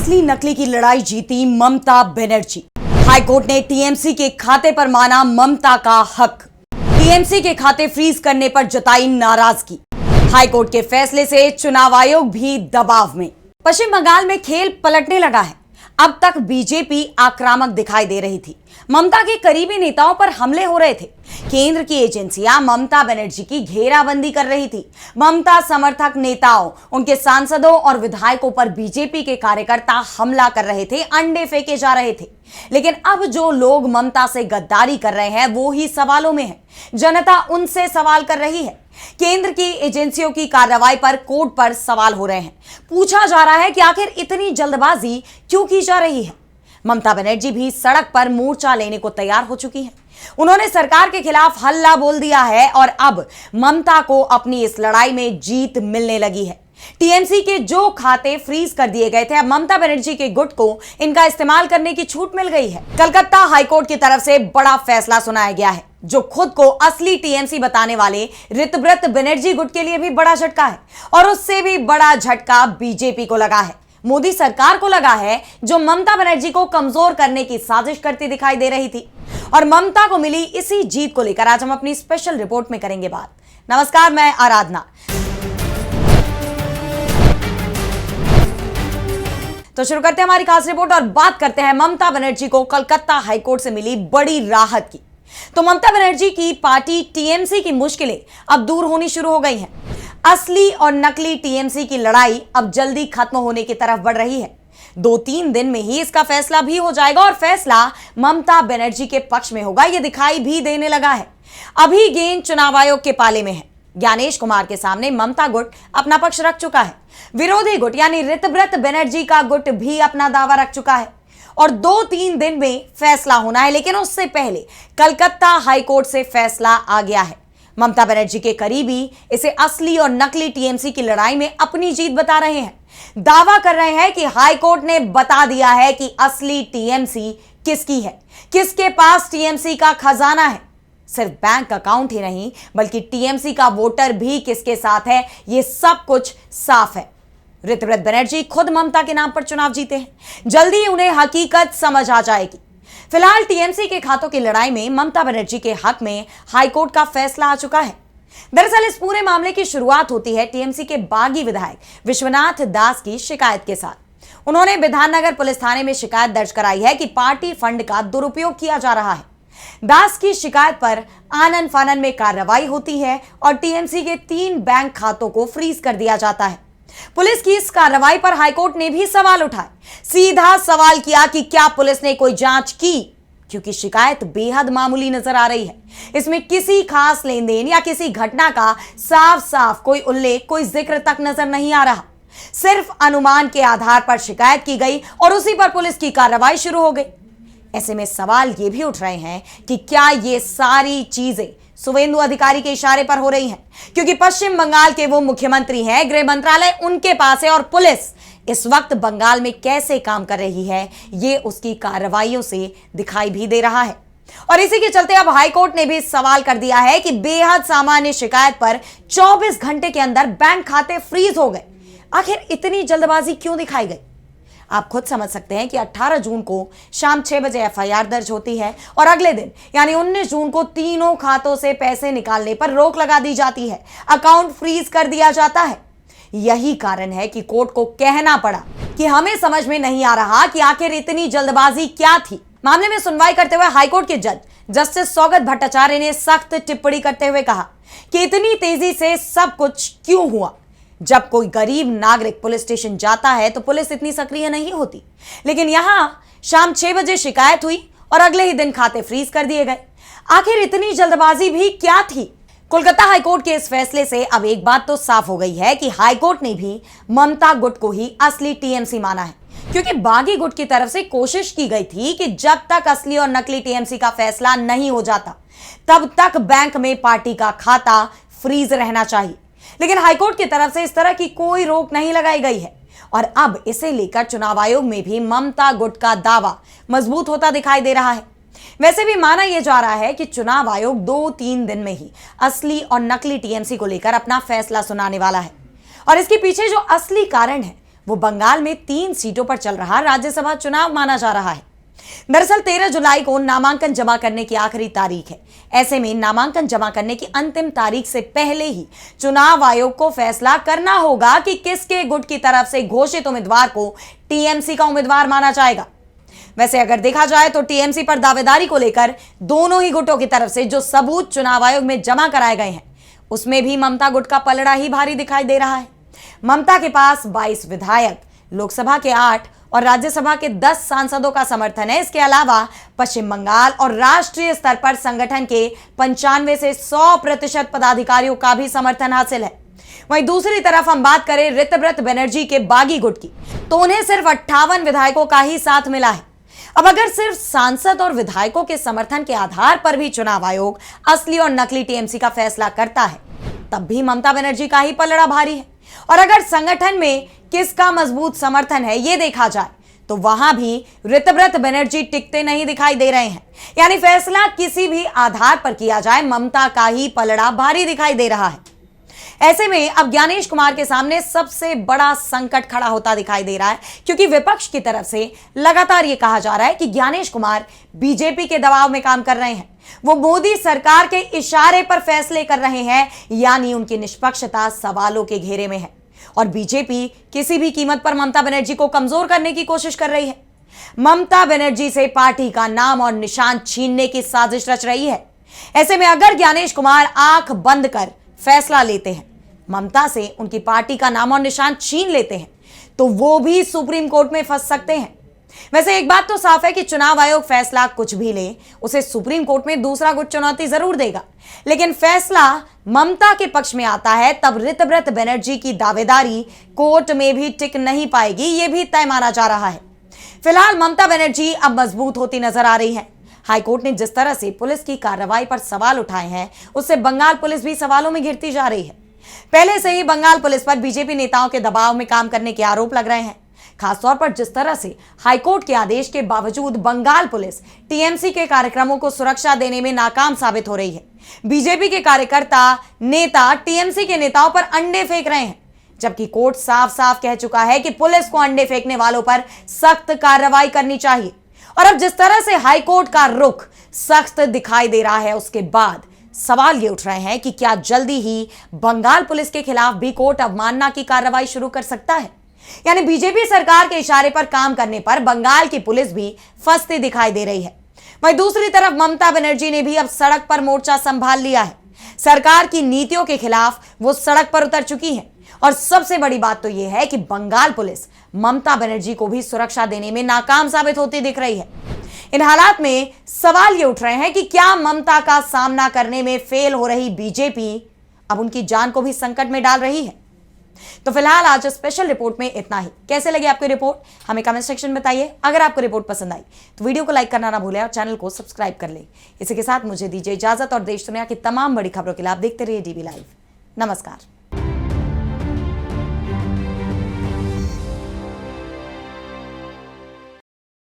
असली नकली की लड़ाई जीती ममता बनर्जी। हाईकोर्ट ने टीएमसी के खाते पर माना ममता का हक। टीएमसी के खाते फ्रीज करने पर जताई नाराजगी। हाईकोर्ट के फैसले से चुनाव आयोग भी दबाव में। पश्चिम बंगाल में खेल पलटने लगा है। अब तक बीजेपी आक्रामक दिखाई दे रही थी। ममता के करीबी नेताओं पर हमले हो रहे थे। केंद्र की एजेंसियां ममता बनर्जी की घेराबंदी कर रही थी। ममता समर्थक नेताओं, उनके सांसदों और विधायकों पर बीजेपी के कार्यकर्ता हमला कर रहे थे, अंडे फेंके जा रहे थे। लेकिन अब जो लोग ममता से गद्दारी कर रहे हैं वो ही सवालों में है। जनता उनसे सवाल कर रही है। केंद्र की एजेंसियों की कार्रवाई पर कोर्ट पर सवाल हो रहे हैं। पूछा जा रहा है कि आखिर इतनी जल्दबाजी क्यों की जा रही है। ममता बनर्जी भी सड़क पर मोर्चा लेने को तैयार हो चुकी हैं। उन्होंने सरकार के खिलाफ हल्ला बोल दिया है और अब ममता को अपनी इस लड़ाई में जीत मिलने लगी है। टीएमसी के जो खाते फ्रीज कर दिए गए थे, अब ममता बनर्जी के गुट को इनका इस्तेमाल करने की छूट मिल गई है। कलकत्ता हाईकोर्ट की तरफ से बड़ा फैसला सुनाया गया है, जो खुद को असली टीएमसी बताने वाले ऋतव्रत बनर्जी गुट के लिए भी बड़ा झटका है। और उससे भी बड़ा झटका बीजेपी को लगा है, मोदी सरकार को लगा है, जो ममता बनर्जी को कमजोर करने की साजिश करती दिखाई दे रही थी। और ममता को मिली इसी जीत को लेकर आज हम अपनी स्पेशल रिपोर्ट में करेंगे बात। नमस्कार, मैं आराधना। तो शुरू करते हैं हमारी खास रिपोर्ट और बात करते हैं ममता बनर्जी को कलकत्ता हाईकोर्ट से मिली बड़ी राहत की। तो ममता बनर्जी की पार्टी टीएमसी की मुश्किलें अब दूर होनी शुरू हो गई हैं। असली और नकली टीएमसी की लड़ाई अब जल्दी खत्म होने की तरफ बढ़ रही है। 2-3 दिन में ही इसका फैसला भी हो जाएगा और फैसला ममता बनर्जी के पक्ष में होगा, यह दिखाई भी देने लगा है। अभी गेंद चुनाव आयोग के पाले में है। ज्ञानेश कुमार के सामने ममता गुट अपना पक्ष रख चुका है। विरोधी गुट यानी ऋतव्रत बनर्जी का गुट भी अपना दावा रख चुका है और 2-3 दिन में फैसला होना है। लेकिन उससे पहले कलकत्ता हाईकोर्ट से फैसला आ गया है। ममता बनर्जी के करीबी इसे असली और नकली टीएमसी की लड़ाई में अपनी जीत बता रहे हैं। दावा कर रहे हैं कि हाईकोर्ट ने बता दिया है कि असली टीएमसी किसकी है, किसके पास टीएमसी का खजाना है। सिर्फ बैंक अकाउंट ही नहीं बल्कि टीएमसी का वोटर भी किसके साथ है, यह सब कुछ साफ है। ऋतव्रत बनर्जी खुद ममता के नाम पर चुनाव जीते हैं। जल्दी उन्हें हकीकत समझ आ जाएगी। फिलहाल टीएमसी के खातों की लड़ाई में ममता बनर्जी के हक में हाईकोर्ट का फैसला आ चुका है। दरअसल इस पूरे मामले की शुरुआत होती है टीएमसी के बागी विधायक विश्वनाथ दास की शिकायत के साथ। उन्होंने विधाननगर पुलिस थाने में शिकायत दर्ज कराई है कि पार्टी फंड का दुरुपयोग किया जा रहा है। दास की शिकायत पर आनन फानन में कार्रवाई होती है और टीएमसी के 3 बैंक खातों को फ्रीज कर दिया जाता है। पुलिस की इस कार्रवाई पर हाईकोर्ट ने भी सवाल उठाए। सीधा सवाल किया कि क्या पुलिस ने कोई जांच की, क्योंकि शिकायत बेहद मामूली नजर आ रही है। इसमें किसी खास लेन देन या किसी घटना का साफ साफ कोई उल्लेख, कोई जिक्र तक नजर नहीं आ रहा। सिर्फ अनुमान के आधार पर शिकायत की गई और उसी पर पुलिस की कार्रवाई शुरू हो गई। ऐसे में सवाल ये भी उठ रहे हैं कि क्या ये सारी चीजें शुवेंदु अधिकारी के इशारे पर हो रही हैं, क्योंकि पश्चिम बंगाल के वो मुख्यमंत्री हैं, गृह मंत्रालय उनके पास है और पुलिस इस वक्त बंगाल में कैसे काम कर रही है ये उसकी कार्रवाइयों से दिखाई भी दे रहा है। और इसी के चलते अब हाईकोर्ट ने भी सवाल कर दिया है कि बेहद सामान्य शिकायत पर 24 घंटे के अंदर बैंक खाते फ्रीज हो गए। आखिर इतनी जल्दबाजी क्यों दिखाई गई? आप खुद समझ सकते हैं कि 18 जून को शाम 6 बजे एफआईआर दर्ज होती है और अगले दिन यानी 19 जून को तीनों खातों से पैसे निकालने पर रोक लगा दी जाती है, अकाउंट फ्रीज कर दिया जाता है। यही कारण है कि कोर्ट को कहना पड़ा कि हमें समझ में नहीं आ रहा कि आखिर इतनी जल्दबाजी क्या थी। मामले में सुनवाई करते हुए हाईकोर्ट के जज जस्टिस सौगत भट्टाचार्य ने सख्त टिप्पणी करते हुए कहा कि इतनी तेजी से सब कुछ क्यों हुआ। जब कोई गरीब नागरिक पुलिस स्टेशन जाता है तो पुलिस इतनी सक्रिय नहीं होती, लेकिन यहां शाम 6 बजे शिकायत हुई और अगले ही दिन खाते फ्रीज कर दिए गए। आखिर इतनी जल्दबाजी भी क्या थी? कोलकाता हाईकोर्ट के इस फैसले से अब एक बात तो साफ हो गई है कि हाईकोर्ट ने भी ममता गुट को ही असली टीएमसी माना है, क्योंकि बागी गुट की तरफ से कोशिश की गई थी कि जब तक असली और नकली टीएमसी का फैसला नहीं हो जाता तब तक बैंक में पार्टी का खाता फ्रीज रहना चाहिए। लेकिन हाईकोर्ट की तरफ से इस तरह की कोई रोक नहीं लगाई गई है और अब इसे लेकर चुनाव आयोग में भी ममता गुट का दावा मजबूत होता दिखाई दे रहा है। वैसे भी माना यह जा रहा है कि चुनाव आयोग 2-3 दिन में ही असली और नकली टीएमसी को लेकर अपना फैसला सुनाने वाला है और इसके पीछे जो असली कारण है वो बंगाल में 3 सीटों पर चल रहा राज्यसभा चुनाव माना जा रहा है। दरअसल 13 जुलाई को नामांकन जमा करने की आखिरी तारीख है। ऐसे में नामांकन जमा करने की अंतिम तारीख से पहले ही चुनाव आयोग को फैसला करना होगा कि किसके गुट की तरफ से घोषित उम्मीदवार को टीएमसी का उम्मीदवार माना जाएगा। वैसे अगर देखा जाए तो टीएमसी पर दावेदारी को लेकर दोनों ही गुटों की तरफ से जो सबूत चुनाव आयोग में जमा कराए गए हैं, उसमें भी ममता गुट का पलड़ा ही भारी दिखाई दे रहा है। ममता के पास 22 विधायक, लोकसभा के 8 और राज्यसभा के 10 सांसदों का समर्थन है। इसके अलावा पश्चिम बंगाल और राष्ट्रीय स्तर पर संगठन के 95 से 100% पदाधिकारियों का भी समर्थन हासिल है। वहीं दूसरी तरफ हम बात करें ऋतव्रत बनर्जी के बागी गुट की, तो उन्हें सिर्फ 58 विधायकों का ही साथ मिला है। अब अगर सिर्फ सांसद और विधायकों के समर्थन के आधार पर भी चुनाव आयोग असली और नकली टीएमसी का फैसला करता है, तब भी ममता बनर्जी का ही पलड़ा भारी है। और अगर संगठन में किसका मजबूत समर्थन है ये देखा जाए तो वहां भी ऋतव्रत बनर्जी टिकते नहीं दिखाई दे रहे हैं। यानी फैसला किसी भी आधार पर किया जाए, ममता का ही पलड़ा भारी दिखाई दे रहा है। ऐसे में अब ज्ञानेश कुमार के सामने सबसे बड़ा संकट खड़ा होता दिखाई दे रहा है, क्योंकि विपक्ष की तरफ से लगातार यह कहा जा रहा है कि ज्ञानेश कुमार बीजेपी के दबाव में काम कर रहे हैं, वो मोदी सरकार के इशारे पर फैसले कर रहे हैं, यानी उनकी निष्पक्षता सवालों के घेरे में है और बीजेपी किसी भी कीमत पर ममता बनर्जी को कमजोर करने की कोशिश कर रही है। ममता बनर्जी से पार्टी का नाम और निशान छीनने की साजिश रच रही है। ऐसे में अगर ज्ञानेश कुमार आंख बंद कर फैसला लेते हैं, ममता से उनकी पार्टी का नाम और निशान छीन लेते हैं, तो वो भी सुप्रीम कोर्ट में फंस सकते हैं। वैसे एक बात तो साफ है कि चुनाव आयोग फैसला कुछ भी ले, उसे सुप्रीम कोर्ट में दूसरा गुट चुनौती जरूर देगा, लेकिन फैसला ममता के पक्ष में आता है तब ऋतव्रत बनर्जी की दावेदारी कोर्ट में भी टिक नहीं पाएगी, यह भी तय माना जा रहा है। फिलहाल ममता बनर्जी अब मजबूत होती नजर आ रही है। हाईकोर्ट ने जिस तरह से पुलिस की कार्रवाई पर सवाल उठाए हैं, उससे बंगाल पुलिस भी सवालों में घिरती जा रही है। पहले से ही बंगाल पुलिस पर बीजेपी नेताओं के दबाव में काम करने के आरोप लग रहे हैं। खासतौर पर जिस तरह से हाईकोर्ट के आदेश के बावजूद बंगाल पुलिस टीएमसी के कार्यक्रमों को सुरक्षा देने में नाकाम साबित हो रही है। बीजेपी के कार्यकर्ता नेता टीएमसी के नेताओं पर अंडे फेंक रहे हैं, जबकि कोर्ट साफ साफ कह चुका है कि पुलिस को अंडे फेंकने वालों पर सख्त कार्रवाई करनी चाहिए। और अब जिस तरह से हाईकोर्ट का रुख सख्त दिखाई दे रहा है, उसके बाद सवाल ये उठ रहे हैं कि क्या जल्दी ही बंगाल पुलिस के खिलाफ भी कोर्ट अवमानना की कार्रवाई शुरू कर सकता है। यानी बीजेपी सरकार के इशारे पर काम करने पर बंगाल की पुलिस भी फंसती दिखाई दे रही है। वहीं दूसरी तरफ ममता बनर्जी ने भी अब सड़क पर मोर्चा संभाल लिया है। सरकार की नीतियों के खिलाफ वो सड़क पर उतर चुकी है और सबसे बड़ी बात तो यह है कि बंगाल पुलिस ममता बनर्जी को भी सुरक्षा देने में नाकाम साबित होती दिख रही है। इन हालात में सवाल ये उठ रहे हैं कि क्या ममता का सामना करने में फेल हो रही बीजेपी अब उनकी जान को भी संकट में डाल रही है। तो फिलहाल आज स्पेशल रिपोर्ट में इतना ही। कैसे लगी आपकी रिपोर्ट हमें कमेंट सेक्शन में बताइए। अगर आपको रिपोर्ट पसंद आई तो वीडियो को लाइक करना ना भूलें और चैनल को सब्सक्राइब कर लें। इसी के साथ मुझे दीजिए इजाजत और देश दुनिया की तमाम बड़ी खबरों के लिए आप देखते रहिए डीबी लाइव। नमस्कार।